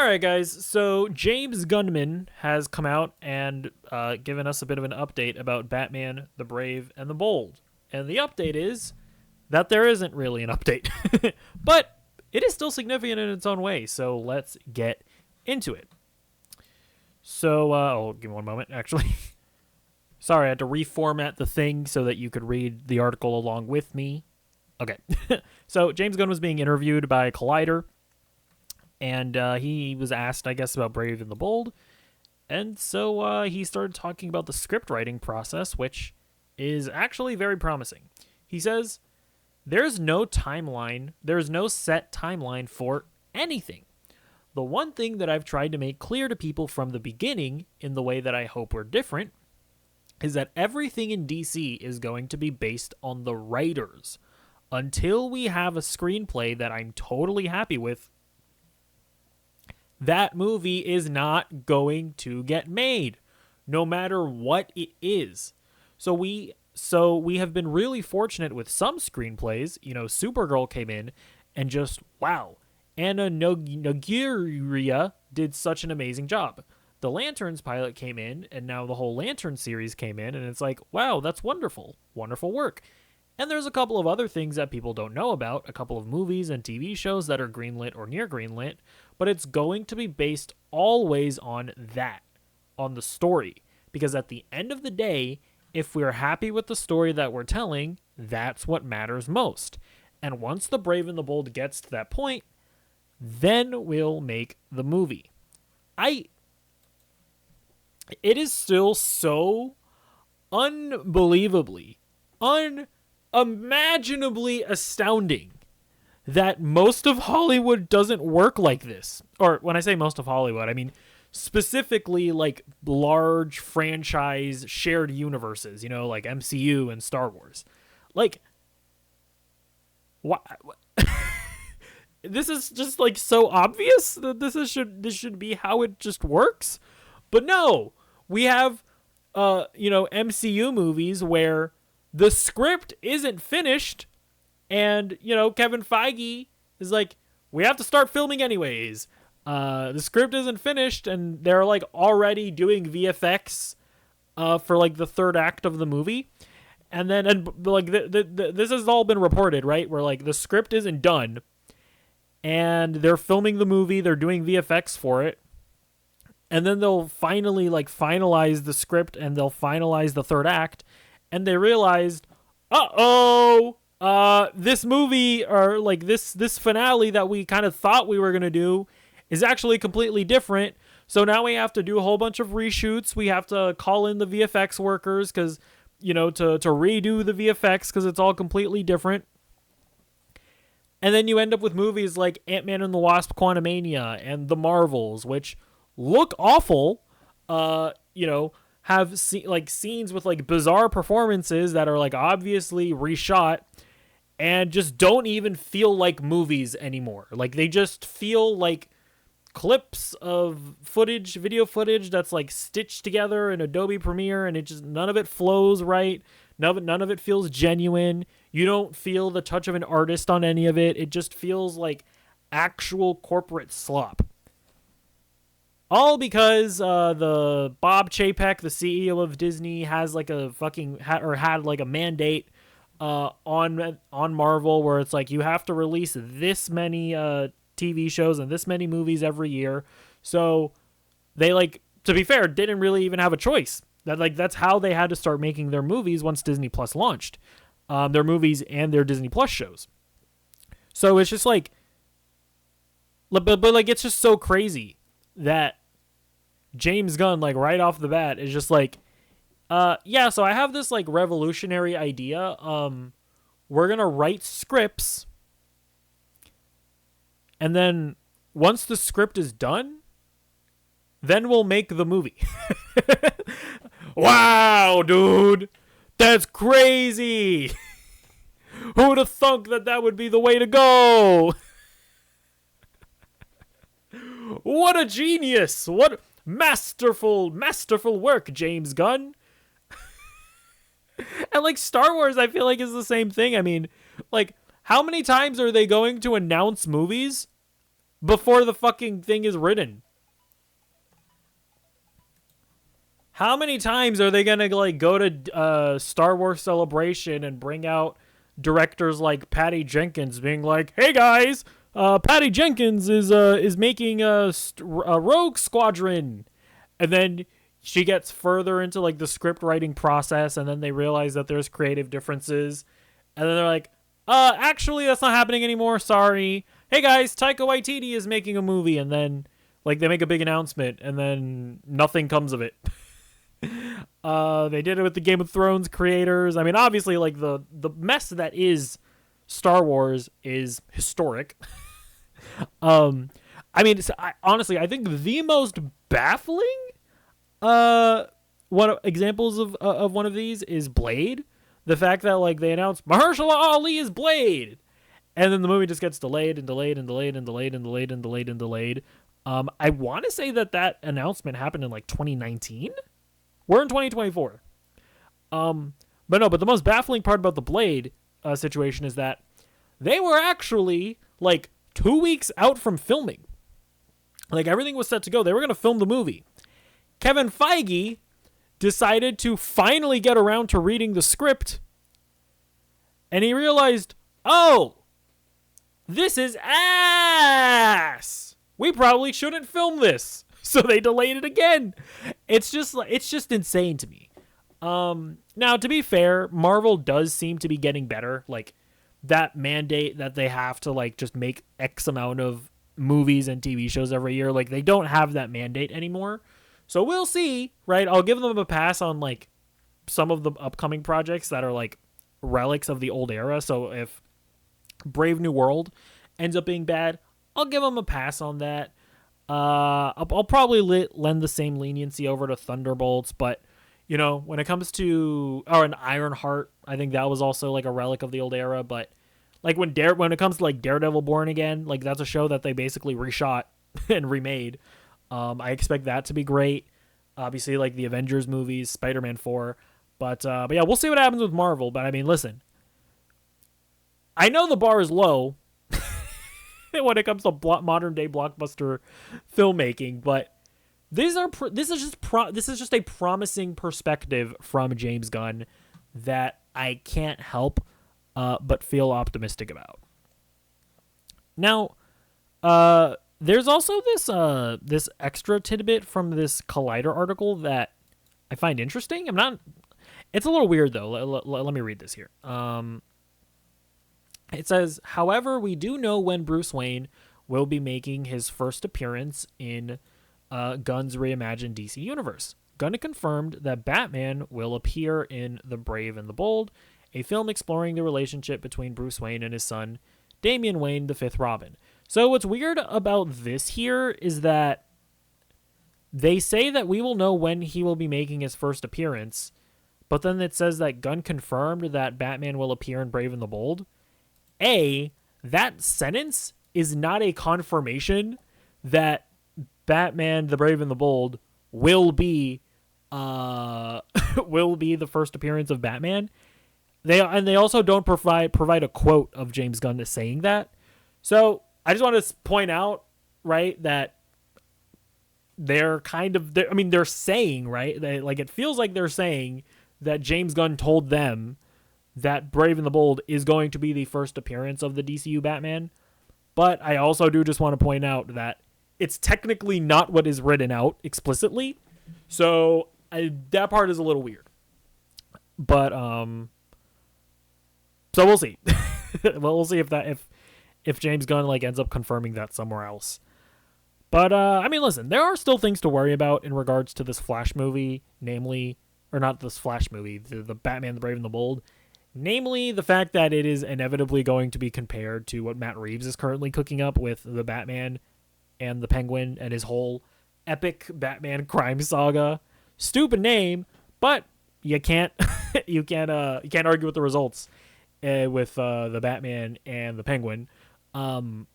right, guys. So James Gunn has come out and given us a bit of an update about Batman, the Brave, and the Bold. And the update is that there isn't really an update. But it is still significant in its own way. So let's get into it. So, give me one moment, actually. Sorry, I had to reformat the thing so that you could read the article along with me. Okay. So James Gunn was being interviewed by Collider. And he was asked, I guess, about Brave and the Bold. And so he started talking about the script writing process, which is actually very promising. He says, there's no timeline, there's no set timeline for anything. The one thing that I've tried to make clear to people from the beginning, in the way that I hope we're different, is that everything in DC is going to be based on the writers. Until we have a screenplay that I'm totally happy with, that movie is not going to get made, no matter what it is. So we have been really fortunate with some screenplays. You know, Supergirl came in and just, wow. Anna Nogueira did such an amazing job. The Lanterns pilot came in, and now the whole Lantern series came in, and it's like, wow, that's wonderful. Wonderful work. And there's a couple of other things that people don't know about, a couple of movies and TV shows that are greenlit or near greenlit, but it's going to be based always on that, on the story. Because at the end of the day, if we're happy with the story that we're telling, that's what matters most. And once The Brave and the Bold gets to that point, then we'll make the movie. It is still so unbelievably, unimaginably astounding that most of Hollywood doesn't work like this. Or when I say most of Hollywood, I mean specifically like large franchise shared universes, you know, like MCU and Star Wars. Like, what? This is just like so obvious that this should be how it just works. But no, we have MCU movies where the script isn't finished, and, Kevin Feige is like, we have to start filming anyways. The script isn't finished, and they're, like, already doing VFX for, like, the third act of the movie. And then, this has all been reported, right? Where, like, the script isn't done, and they're filming the movie, they're doing VFX for it, and then they'll finally, like, finalize the script, and they'll finalize the third act, and they realized, this movie, or like this finale that we kind of thought we were going to do is actually completely different. So now we have to do a whole bunch of reshoots. We have to call in the VFX workers because, to redo the VFX because it's all completely different. And then you end up with movies like Ant-Man and the Wasp: Quantumania and The Marvels, which look awful, have scenes with like bizarre performances that are like obviously reshot and just don't even feel like movies anymore. Like they just feel like clips of video footage that's like stitched together in Adobe Premiere, and it just, none of it flows right. None of it feels genuine. You don't feel the touch of an artist on any of it. It just feels like actual corporate slop. All because the Bob Chapek, the CEO of Disney, has like a had like a mandate on Marvel where it's like you have to release this many TV shows and this many movies every year. So they, like, to be fair, didn't really even have a choice. That's how they had to start making their movies once Disney Plus launched, their movies and their Disney Plus shows. So it's just like, but like it's just so crazy that James Gunn, like, right off the bat is just like, so I have this like revolutionary idea. We're going to write scripts, and then once the script is done, then we'll make the movie. Wow, dude, that's crazy. Who would have thunk that would be the way to go? What a genius. What masterful work, James Gunn. And like Star Wars, I feel like is the same thing. I mean, like, how many times are they going to announce movies before the fucking thing is written. How many times are they gonna like go to Star Wars Celebration and bring out directors like Patty Jenkins being like, "Hey guys, Patty Jenkins is making a Rogue Squadron," and then she gets further into like the script writing process, and then they realize that there's creative differences, and then they're like, actually that's not happening anymore. Sorry. Hey guys, Taika Waititi is making a movie," and then like they make a big announcement, and then nothing comes of it. They did it with the Game of Thrones creators. I mean, obviously, like the mess that is Star Wars is historic. I mean, honestly, I think the most baffling one examples of one of these is Blade. The fact that like they announced Mahershala Ali is Blade, and then the movie just gets delayed and delayed and delayed and delayed and delayed and delayed and delayed. I want to say that announcement happened in like 2019. We're in 2024. But the most baffling part about the Blade situation is that they were actually like 2 weeks out from filming. Like everything was set to go. They were going to film the movie. Kevin Feige decided to finally get around to reading the script, and he realized, oh, this is ass. We probably shouldn't film this. So they delayed it again. It's just insane to me. Now, to be fair, Marvel does seem to be getting better. Like that mandate that they have to like just make X amount of movies and TV shows every year. Like they don't have that mandate anymore. So we'll see, right? I'll give them a pass on like some of the upcoming projects that are like relics of the old era. So if Brave New World ends up being bad, I'll give them a pass on that. I'll probably lend the same leniency over to Thunderbolts, but you know, when it comes to an Ironheart, I think that was also like a relic of the old era. But like when it comes to like Daredevil Born Again, like that's a show that they basically reshot and remade. I expect that to be great. Obviously, like the Avengers movies, Spider-Man 4, but yeah, we'll see what happens with Marvel. But I mean, listen, I know the bar is low when it comes to modern day blockbuster filmmaking, but this is just a promising perspective from James Gunn that I can't help but feel optimistic about. Now, there's also this extra tidbit from this Collider article that I find interesting. It's a little weird though. Let me read this here. It says, however, we do know when Bruce Wayne will be making his first appearance in Gunn's reimagined DC universe. Gunn confirmed that Batman will appear in The Brave and the Bold, a film exploring the relationship between Bruce Wayne and his son, Damian Wayne, the fifth Robin. So what's weird about this here is that they say that we will know when he will be making his first appearance, but then it says that Gunn confirmed that Batman will appear in Brave and the Bold. That sentence is not a confirmation that Batman, the Brave and the Bold will be the first appearance of Batman. They also don't provide a quote of James Gunn saying that. So I just want to point out, right, that they're saying, right, it feels like they're saying that James Gunn told them that Brave and the Bold is going to be the first appearance of the DCU Batman. But I also do just want to point out that it's technically not what is written out explicitly. So that part is a little weird. But so we'll see. We'll see if James Gunn ends up confirming that somewhere else. But I mean, listen, there are still things to worry about in regards to this Flash movie, the Batman, the Brave and the Bold. Namely, the fact that it is inevitably going to be compared to what Matt Reeves is currently cooking up with the Batman and the Penguin and his whole epic Batman crime saga. Stupid name, but you can't argue with the results with the Batman and the Penguin. So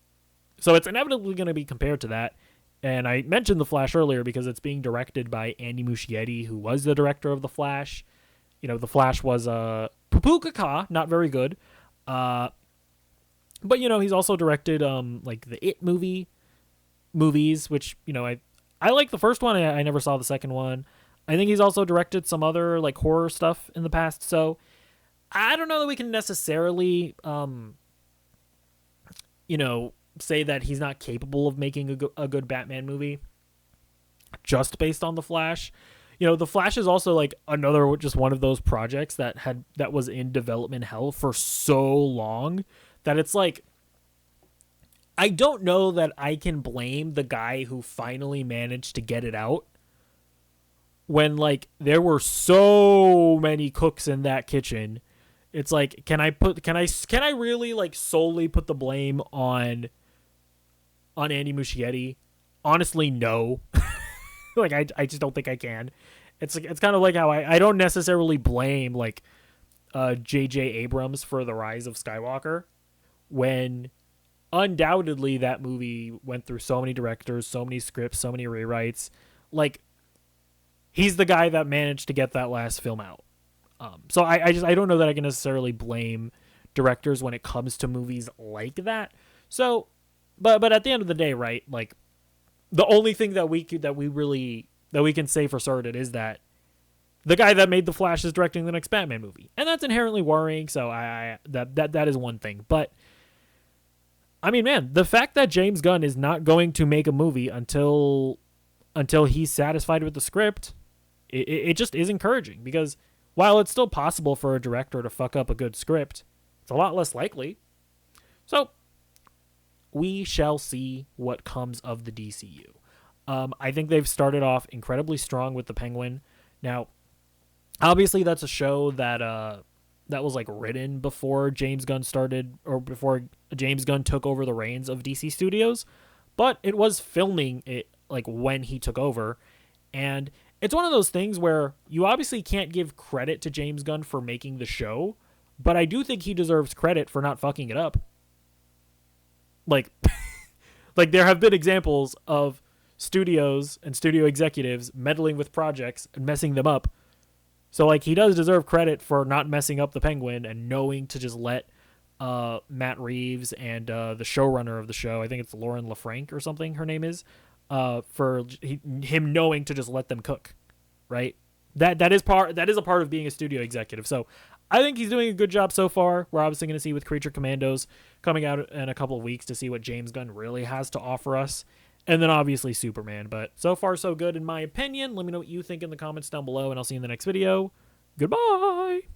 it's inevitably going to be compared to that. And I mentioned The Flash earlier because it's being directed by Andy Muschietti, who was the director of The Flash. You know, The Flash was poo-poo caca, not very good. But, you know, he's also directed the It movie, movies, which, you know, I like the first one. I never saw the second one. I think he's also directed some other like horror stuff in the past. So I don't know that we can necessarily, you know, say that he's not capable of making a good Batman movie just based on The Flash. You know, The Flash is also like another, just one of those projects that was in development hell for so long that it's like, I don't know that I can blame the guy who finally managed to get it out when like there were so many cooks in that kitchen. It's like, can I really like solely put the blame on Andy Muschietti? Honestly, no. Like I just don't think I can. It's like, it's kind of like how I don't necessarily blame like J.J. Abrams for The Rise of Skywalker, when undoubtedly that movie went through so many directors, so many scripts, so many rewrites. Like, he's the guy that managed to get that last film out. So I don't know that I can necessarily blame directors when it comes to movies like that. So, but at the end of the day, right? Like, the only thing that we can say for certain is that the guy that made The Flash is directing the next Batman movie, and that's inherently worrying. So that is one thing. But I mean, man, the fact that James Gunn is not going to make a movie until he's satisfied with the script, it just is encouraging, because while it's still possible for a director to fuck up a good script, it's a lot less likely. So we shall see what comes of the DCU. I think they've started off incredibly strong with the Penguin. Now, obviously, that's a show that was like written before James Gunn started, or before James Gunn took over the reins of DC Studios, but it was filming it like when he took over. And it's one of those things where you obviously can't give credit to James Gunn for making the show, but I do think he deserves credit for not fucking it up. Like, like there have been examples of studios and studio executives meddling with projects and messing them up. So like, he does deserve credit for not messing up the Penguin and knowing to just let Matt Reeves and the showrunner of the show, I think it's Lauren LaFranc or something her name is, for him knowing to just let them cook, right? That is a part of being a studio executive. So I think he's doing a good job so far. We're obviously going to see with Creature Commandos coming out in a couple of weeks to see what James Gunn really has to offer us. And then obviously Superman. But so far so good in my opinion. Let me know what you think in the comments down below, and I'll see you in the next video. Goodbye!